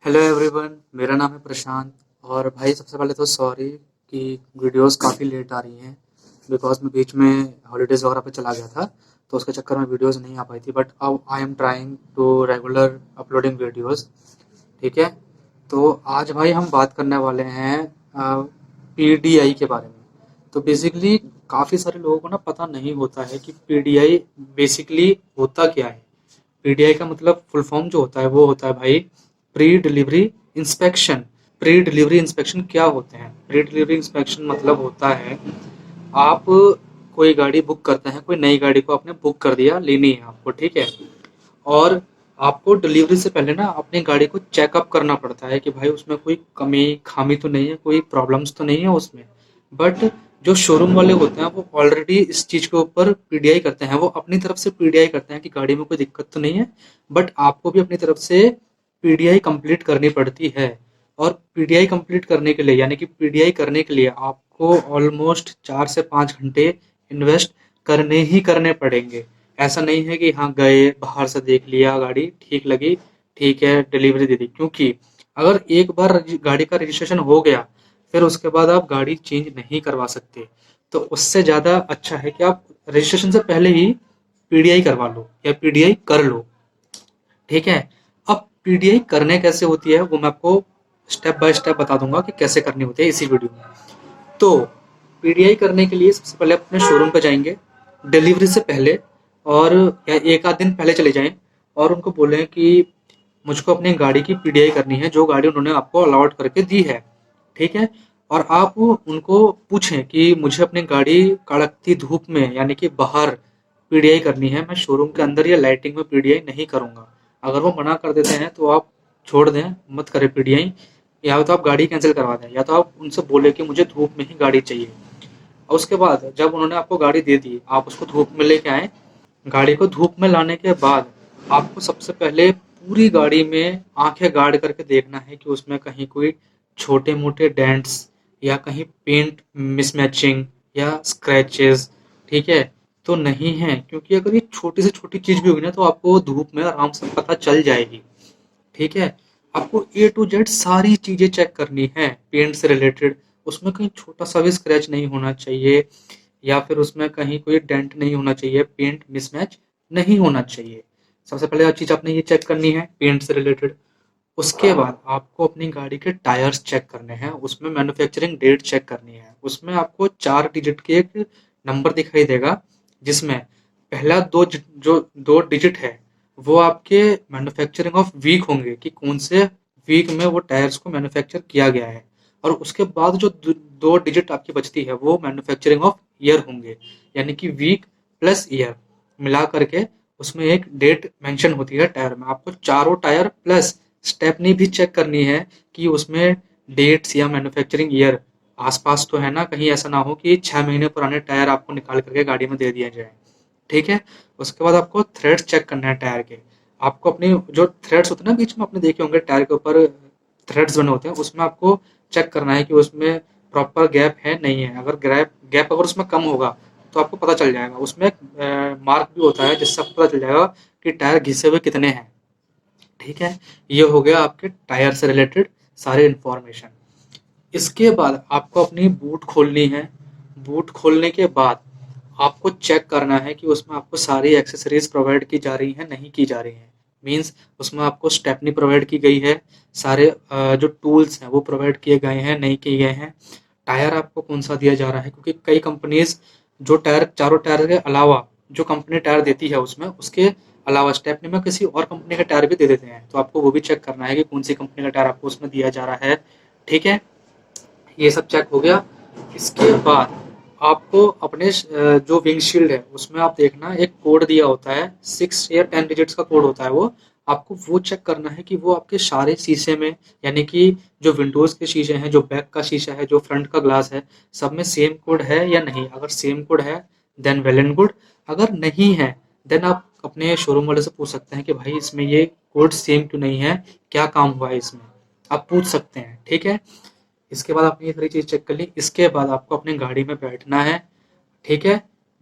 Hello everyone, मेरा नाम है प्रशांत। और भाई सबसे पहले तो सॉरी कि वीडियोस काफ़ी लेट आ रही हैं। बिकॉज मैं बीच में हॉलीडेज़ वगैरह पे चला गया था, तो उसके चक्कर में वीडियोस नहीं आ पाई थी। बट अब I am trying to regular uploading videos. ठीक है। तो आज भाई हम बात करने वाले हैं पीडीआई के बारे में। तो बेसिकली काफ़ी सारे लोगों को ना पता नहीं होता है कि पीडीआई बेसिकली होता क्या है। पीडीआई का मतलब फुल फॉर्म जो होता है वो होता है भाई pre delivery inspection. Pre delivery inspection क्या होते हैं? प्री डिलीवरी इंस्पेक्शन मतलब होता है आप कोई गाड़ी बुक करते हैं, कोई नई गाड़ी को आपने बुक कर दिया, लेनी है आपको, ठीक है। और आपको डिलीवरी से पहले ना अपनी गाड़ी को चेकअप करना पड़ता है कि भाई उसमें कोई कमी खामी तो नहीं है, कोई प्रॉब्लम्स तो नहीं है उसमें। बट जो शोरूम वाले होते हैं वो ऑलरेडी इस चीज़ के ऊपर पीडीआई करते हैं, वो अपनी तरफ से पीडीआई करते हैं कि गाड़ी में कोई दिक्कत तो नहीं है। बट आपको भी अपनी तरफ से पीडीआई कंप्लीट करनी पड़ती है। और पीडीआई कंप्लीट करने के लिए, यानी कि पीडीआई करने के लिए आपको ऑलमोस्ट 4 से 5 घंटे इन्वेस्ट करने ही करने पड़ेंगे। ऐसा नहीं है कि हाँ गए बाहर से देख लिया, गाड़ी ठीक लगी, ठीक है डिलीवरी दे दी। क्योंकि अगर एक बार गाड़ी का रजिस्ट्रेशन हो गया, फिर उसके बाद आप गाड़ी चेंज नहीं करवा सकते। तो उससे ज़्यादा अच्छा है कि आप रजिस्ट्रेशन से पहले ही पीडीआई करवा लो या पीडीआई कर लो। ठीक है। अब पीडीआई करने कैसे होती है वो मैं आपको स्टेप बाय स्टेप बता दूंगा कि कैसे करनी होती है इसी वीडियो में। तो पीडीआई करने के लिए सबसे पहले अपने शोरूम पे जाएंगे डिलीवरी से पहले, और या एक आध दिन पहले चले जाएं और उनको बोलें कि मुझको अपनी गाड़ी की पीडीआई करनी है, जो गाड़ी उन्होंने आपको अलॉट करके दी है। ठीक है। और आप उनको पूछें कि मुझे अपनी गाड़ी कड़कती धूप में, यानी कि बाहर पीडीआई करनी है, मैं शोरूम के अंदर या लाइटिंग में पीडीआई नहीं करूंगा। अगर वो मना कर देते हैं तो आप छोड़ दें, मत करें पीडीआई। या तो आप गाड़ी कैंसिल करवा दें, या तो आप उनसे बोले कि मुझे धूप में ही गाड़ी चाहिए। और उसके बाद जब उन्होंने आपको गाड़ी दे दी, आप उसको धूप में लेके आए। गाड़ी को धूप में लाने के बाद आपको सबसे पहले पूरी गाड़ी में आंखें गाड़ करके देखना है कि उसमें कहीं कोई छोटे मोटे डेंट्स या कहीं पेंट मिसमैचिंग या स्क्रैचेस, ठीक है, तो नहीं है। क्योंकि अगर ये छोटी से छोटी चीज भी होगी ना तो आपको धूप में आराम से पता चल जाएगी। ठीक है। आपको ए टू जेड सारी चीजें चेक करनी है पेंट से रिलेटेड। उसमें कहीं छोटा सा भी स्क्रैच नहीं होना चाहिए, या फिर उसमें कहीं कोई डेंट नहीं होना चाहिए, पेंट मिसमैच नहीं होना चाहिए। सबसे पहले हर चीज आपने ये चेक करनी है पेंट से रिलेटेड। उसके बाद आपको अपनी गाड़ी के टायर्स चेक करने हैं, उसमें मैन्युफैक्चरिंग डेट चेक करनी है। उसमें आपको 4 डिजिट के एक नंबर दिखाई देगा, जिसमें पहला जो 2 डिजिट है वो आपके मैन्युफैक्चरिंग ऑफ वीक होंगे कि कौन से वीक में वो टायर्स को मैन्युफैक्चर किया गया है। और उसके बाद जो 2 डिजिट आपकी बचती है वो मैन्युफैक्चरिंग ऑफ ईयर होंगे, यानी कि वीक प्लस ईयर मिला करके उसमें एक डेट मेंशन होती है टायर में। आपको चारों टायर प्लस स्टेपनी भी चेक करनी है कि उसमें डेट्स या मैन्युफैक्चरिंग ईयर आसपास तो है ना, कहीं ऐसा ना हो कि 6 महीने पुराने टायर आपको निकाल करके गाड़ी में दे दिया जाए। ठीक है। उसके बाद आपको थ्रेड्स चेक करना है टायर के। आपको अपने जो थ्रेड्स होते हैं ना बीच में, आपने देखे होंगे टायर के ऊपर थ्रेड्स बने होते हैं, उसमें आपको चेक करना है कि उसमें प्रॉपर गैप है नहीं है। अगर गैप गैप अगर उसमें कम होगा तो आपको पता चल जाएगा। उसमें एक मार्क भी होता है जिससे आपको पता चल जाएगा कि टायर घिसे हुए कितने हैं। ठीक है। ये हो गया आपके टायर से रिलेटेड सारे इंफॉर्मेशन। इसके बाद आपको अपनी बूट खोलनी है। बूट खोलने के बाद आपको चेक करना है कि उसमें आपको सारी एक्सेसरीज प्रोवाइड की जा रही हैं नहीं की जा रही हैं। मींस उसमें आपको स्टेपनी प्रोवाइड की गई है, सारे जो टूल्स हैं वो प्रोवाइड किए गए हैं नहीं किए गए हैं। टायर आपको कौन सा दिया जा रहा है, क्योंकि कई कंपनीज जो टायर, चारों टायर के अलावा जो कंपनी टायर देती है उसमें उसके अलावा स्टेपनी में किसी और कंपनी का टायर भी दे देते हैं। तो आपको वो भी चेक करना है कि कौन सी कंपनी का टायर आपको उसमें दिया जा रहा है। ठीक है। ये सब चेक हो गया। इसके बाद आपको अपने जो विंडशील्ड है उसमें आप देखना एक कोड दिया होता है, 6 या 10 डिजिट्स का कोड होता है वो। आपको वो चेक करना है कि वो आपके सारे शीशे में, यानी कि जो विंडोज के शीशे हैं, जो बैक का शीशा है, जो फ्रंट का ग्लास है, सब में सेम कोड है या नहीं। अगर सेम कोड है देन वेल एंड गुड। अगर नहीं है देन आप अपने शोरूम वाले से पूछ सकते हैं कि भाई इसमें ये कोड सेम क्यों नहीं है, क्या काम हुआ है इसमें, आप पूछ सकते हैं। ठीक है। इसके बाद आपने ये सारी चीज़ चेक कर ली। इसके बाद आपको अपनी गाड़ी में बैठना है। ठीक है।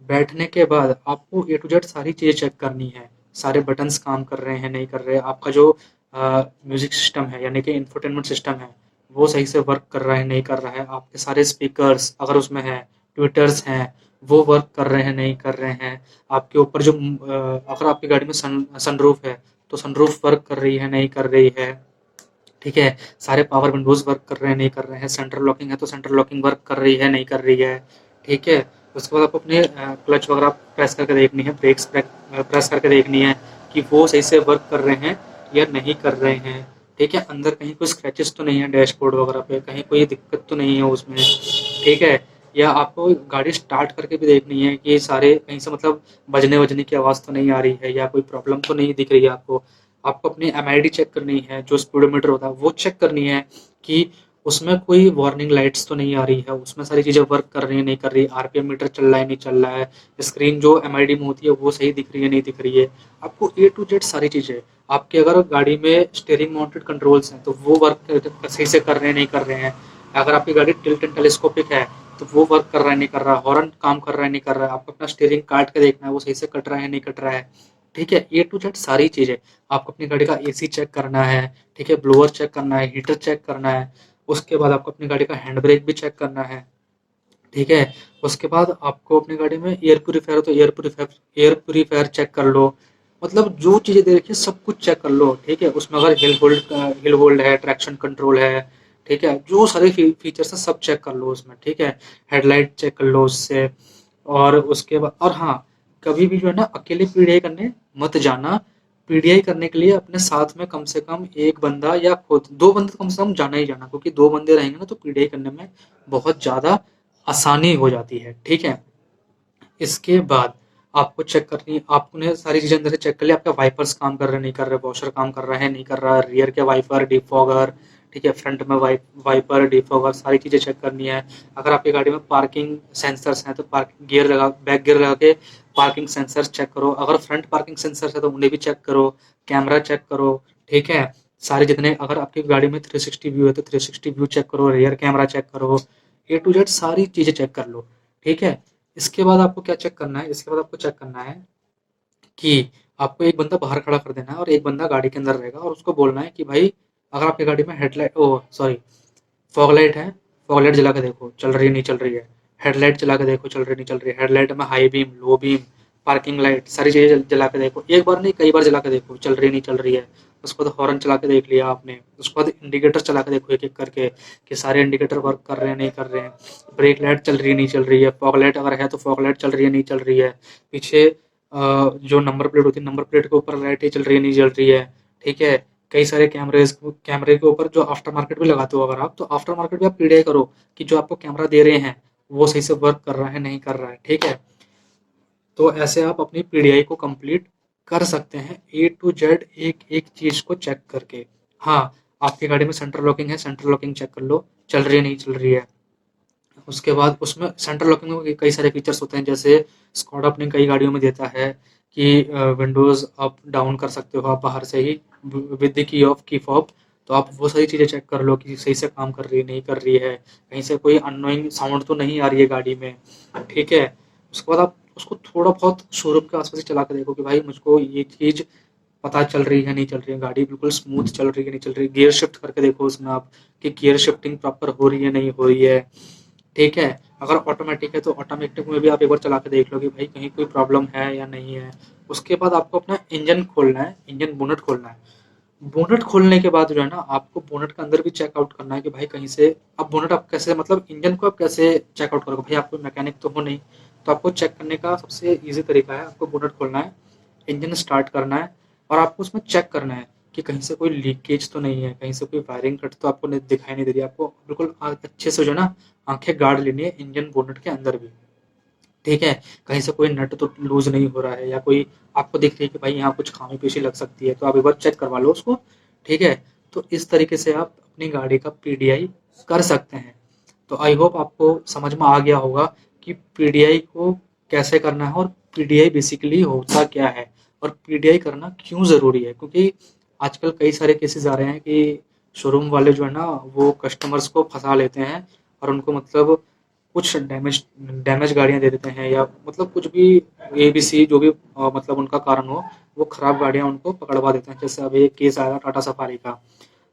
बैठने के बाद आपको ए टू जेड सारी चीज़ें चेक करनी है, सारे बटन्स काम कर रहे हैं नहीं कर रहे, आपका जो म्यूज़िक सिस्टम है यानी कि इंफोटेनमेंट सिस्टम है, वो सही से वर्क कर रहा है, नहीं कर रहा है। आपके सारे स्पीकर्स अगर उसमें हैं, ट्विटर्स हैं, वो वर्क कर रहे हैं, नहीं कर रहे हैं। आपके ऊपर जो अगर आपकी गाड़ी में सनरूफ है, तो सनरूफ वर्क कर रही है, नहीं कर रही है। ठीक है, सारे पावर विंडोज़ वर्क कर रहे हैं, नहीं कर रहे हैं। सेंट्रल लॉकिंग है तो सेंट्रल लॉकिंग वर्क कर रही है, नहीं कर रही है। ठीक है, उसके बाद आपको अपने क्लच वगैरह प्रेस करके देखनी है, ब्रेक्स प्रेस करके देखनी है कि वो सही से वर्क कर रहे हैं या नहीं कर रहे हैं। ठीक है, अंदर कहीं कोई स्क्रैचेस तो नहीं है डैशबोर्ड वगैरह पे, कहीं कोई दिक्कत तो नहीं है उसमें। ठीक है, या आपको गाड़ी स्टार्ट करके भी देखनी है कि सारे कहीं से मतलब बजने वजने की आवाज़ तो नहीं आ रही है या कोई प्रॉब्लम तो नहीं दिख रही है आपको। आपको अपनी एमआईडी चेक करनी है, जो स्पीडोमीटर होता है वो चेक करनी है कि उसमें कोई वार्निंग लाइट्स तो नहीं आ रही है, उसमें सारी चीज़ें वर्क कर रही है, नहीं कर रही है, आरपीएम मीटर चल रहा है, नहीं चल रहा है, स्क्रीन जो एमआईडी में होती है वो सही दिख रही है, नहीं दिख रही है। आपको ए टू जेड सारी चीज़ें, आपके अगर गाड़ी में स्टीयरिंग माउंटेड कंट्रोल्स हैं तो वो वर्क सही से कर रहे हैं, नहीं कर रहे हैं। अगर आपकी गाड़ी टिल्ट एंड टेलीस्कोपिक है तो वो वर्क कर रहा है, नहीं कर रहा है। हॉर्न काम कर रहा है, नहीं कर रहा है। आपको अपना स्टीयरिंग काट के देखना है वो सही से कट रहा है, नहीं कट रहा है। ठीक है, ए टू जेड सारी चीज़ें। आपको अपनी गाड़ी का एसी चेक करना है, ठीक है, ब्लोअर चेक करना है, हीटर चेक करना है। उसके बाद आपको अपनी गाड़ी का हैंड ब्रेक भी चेक करना है। ठीक है, उसके बाद आपको अपनी गाड़ी में एयर प्यूरीफायर हो तो एयर प्यूरीफायर चेक कर लो। मतलब जो चीज़ें दे रखी है सब कुछ चेक कर लो। ठीक है, उसमें अगर हिल होल्ड है, ट्रैक्शन कंट्रोल है, ठीक है, जो सारे फीचर्स हैं सब चेक कर लो उसमें। ठीक है, हेडलाइट चेक कर लो उससे। और उसके बाद और हाँ, कभी भी जो है ना अकेले पीडीआई करने मत जाना। पीडीआई करने के लिए अपने साथ में कम से कम एक बंदा या खुद दो बंदे तो कम से कम जाना ही जाना, क्योंकि दो बंदे रहेंगे ना तो पीडीआई करने में बहुत ज़्यादा आसानी हो जाती है। ठीक है, इसके बाद आपको चेक करनी, आपने सारी चीज़ें अंदर से चेक कर ली, आपके वाइपर्स काम कर रहे हैं, नहीं कर रहे, वॉशर काम कर रहा है, नहीं कर रहा, रियर के वाइपर, डिफॉगर, ठीक है, फ्रंट में वाइपर, डिफॉगर, सारी चीज़ें चेक करनी है। अगर आपकी गाड़ी में पार्किंग सेंसर्स हैं तो पार्किंग गियर लगा, बैक गियर लगा के पार्किंग सेंसर्स चेक करो। अगर फ्रंट पार्किंग सेंसर्स है तो उन्हें भी चेक करो। कैमरा चेक करो। ठीक है, सारे जितने, अगर आपकी गाड़ी में 360 व्यू है तो 360 व्यू चेक करो, रियर कैमरा चेक करो, ए टू जेड सारी चीज़ें चेक कर लो। ठीक है, इसके बाद आपको क्या चेक करना है, इसके बाद आपको चेक करना है कि आपको एक बंदा बाहर खड़ा कर देना है और एक बंदा गाड़ी के अंदर रहेगा और उसको बोलना है कि भाई, अगर आपकी गाड़ी में हेडलाइट, ओ सॉरी, फॉग लाइट है, फॉग लाइट जला के देखो चल रही है, नहीं चल रही है। हेडलाइट चला के देखो चल रही है, नहीं चल रही है। हेडलाइट में high beam, low beam, parking light, सारी चीज़ें जला के देखो। एक बार नहीं, कई बार जला के देखो चल रही है, नहीं चल रही है। उसके बाद हॉर्न चला के देख लिया आपने। उसके बाद इंडिकेटर चला के देखो एक एक करके कि सारे इंडिकेटर वर्क कर रहे हैं, नहीं कर रहे हैं। ब्रेक लाइट चल रही है, नहीं चल रही है। फॉग लाइट अगर है तो फॉग लाइट चल रही है, नहीं चल रही है। पीछे जो नंबर प्लेट होती है, नंबर प्लेट के ऊपर लाइटें चल रही है, नहीं जल रही है। ठीक है, कई सारे कैमरे के ऊपर जो आफ्टर मार्केट भी लगाते हो अगर आप, तो आफ्टर मार्केट भी आप पीडीआई करो कि जो आपको कैमरा दे रहे हैं वो सही से वर्क कर रहा है, नहीं कर रहा है। ठीक है, तो ऐसे आप अपनी पीडीआई को कंप्लीट कर सकते हैं ए टू जेड, एक एक चीज़ को चेक करके। हाँ, आपकी गाड़ी में सेंट्रल लॉकिंग है, सेंट्रल लॉकिंग चेक कर लो चल रही है, नहीं चल रही है। उसके बाद उसमें सेंट्रल लॉकिंग में कई सारे फीचर्स होते हैं, जैसे स्कॉडा अपनी कई गाड़ियों में देता है कि विंडोज़ अप डाउन कर सकते हो आप बाहर से ही with the key of the key. Fob आप वो सारी चीज़ें चेक कर लो कि सही से काम कर रही है, नहीं कर रही है, कहीं से कोई अननोइंग साउंड तो नहीं आ रही है गाड़ी में। ठीक है, उसके बाद आप उसको थोड़ा बहुत शोरूम के आसपास ही चला के देखो कि भाई मुझको ये चीज़ पता चल रही है, नहीं चल रही है, गाड़ी बिल्कुल स्मूथ चल रही है, नहीं चल रही है। गियर शिफ्ट करके देखो उसमें आप कि गियर शिफ्टिंग प्रॉपर हो रही है, नहीं हो रही है। ठीक है, अगर ऑटोमेटिक है तो ऑटोमेटिक में भी आप एक बार चला के देख लो कि भाई कहीं कोई प्रॉब्लम है या नहीं है। उसके बाद आपको अपना इंजन खोलना है, इंजन बोनट खोलना है। बोनट खोलने के बाद जो है ना आपको बोनट के अंदर भी चेकआउट करना है कि भाई कहीं से, अब बोनट आप कैसे, मतलब इंजन को आप कैसे चेकआउट करोगे, भाई आप कोई मैकेनिक तो हो नहीं। तो आपको चेक करने का सबसे ईजी तरीका है, आपको बोनट खोलना है, इंजन स्टार्ट करना है और आपको उसमें चेक करना है कि कहीं से कोई लीकेज तो नहीं है, कहीं से कोई वायरिंग कट तो आपको दिखाई नहीं दे रही है। आपको बिल्कुल अच्छे से जो है ना आंखें गाड़ लेनी है इंजन बोनट के अंदर भी। ठीक है, कहीं से कोई नट तो लूज नहीं हो रहा है या कोई आपको दिख रही है कि भाई यहाँ कुछ खामी पेशी लग सकती है, तो आप एक बार चेक करवा लो उसको। ठीक है, तो इस तरीके से आप अपनी गाड़ी का पीडीआई कर सकते हैं। तो आई होप आपको समझ में आ गया होगा कि पीडीआई को कैसे करना है और पीडीआई बेसिकली होता क्या है और पीडीआई करना क्यों ज़रूरी है। क्योंकि आजकल कई सारे केसेस आ रहे हैं कि शोरूम वाले जो है ना वो कस्टमर्स को फंसा लेते हैं और उनको मतलब कुछ डैमेज डैमेज गाड़ियाँ दे देते हैं, या मतलब कुछ भी ABC जो भी मतलब उनका कारण हो, वो खराब गाड़ियाँ उनको पकड़वा देते हैं। जैसे अभी एक केस आया टाटा सफारी का,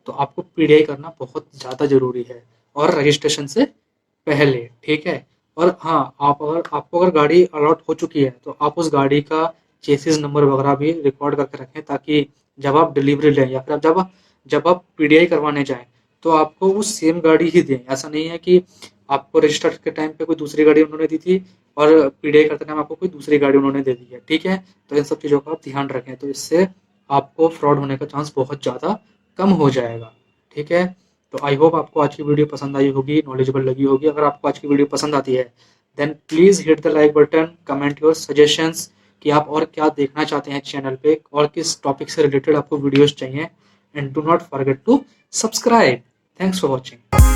तो आपको PDI करना बहुत ज़्यादा ज़रूरी है, और रजिस्ट्रेशन से पहले, ठीक है। और हाँ, आप अगर आपको अगर गाड़ी अलॉट हो चुकी है, तो आप उस गाड़ी का चेसिस नंबर वगैरह भी रिकॉर्ड करके रखें, ताकि जब आप डिलीवरी लें या फिर जब आप PDI करवाने जाएं, तो आपको वो सेम गाड़ी ही दें। ऐसा नहीं है कि आपको रजिस्टर के टाइम पे कोई दूसरी गाड़ी उन्होंने दी थी और PDI करते टाइम आपको कोई दूसरी गाड़ी उन्होंने दे दी है, ठीक है। तो इन सब चीज़ों का आप ध्यान रखें, तो इससे आपको फ्रॉड होने का चांस बहुत ज़्यादा कम हो जाएगा, ठीक है। तो आई होप आपको आज की वीडियो पसंद आई होगी, नॉलेजेबल लगी होगी। अगर आपको आज की वीडियो पसंद आती है, then please hit the like button, comment your suggestions कि आप और क्या देखना चाहते हैं चैनल पे, और किस टॉपिक से रिलेटेड आपको वीडियोस चाहिए, and do not forget to subscribe. Thanks for watching.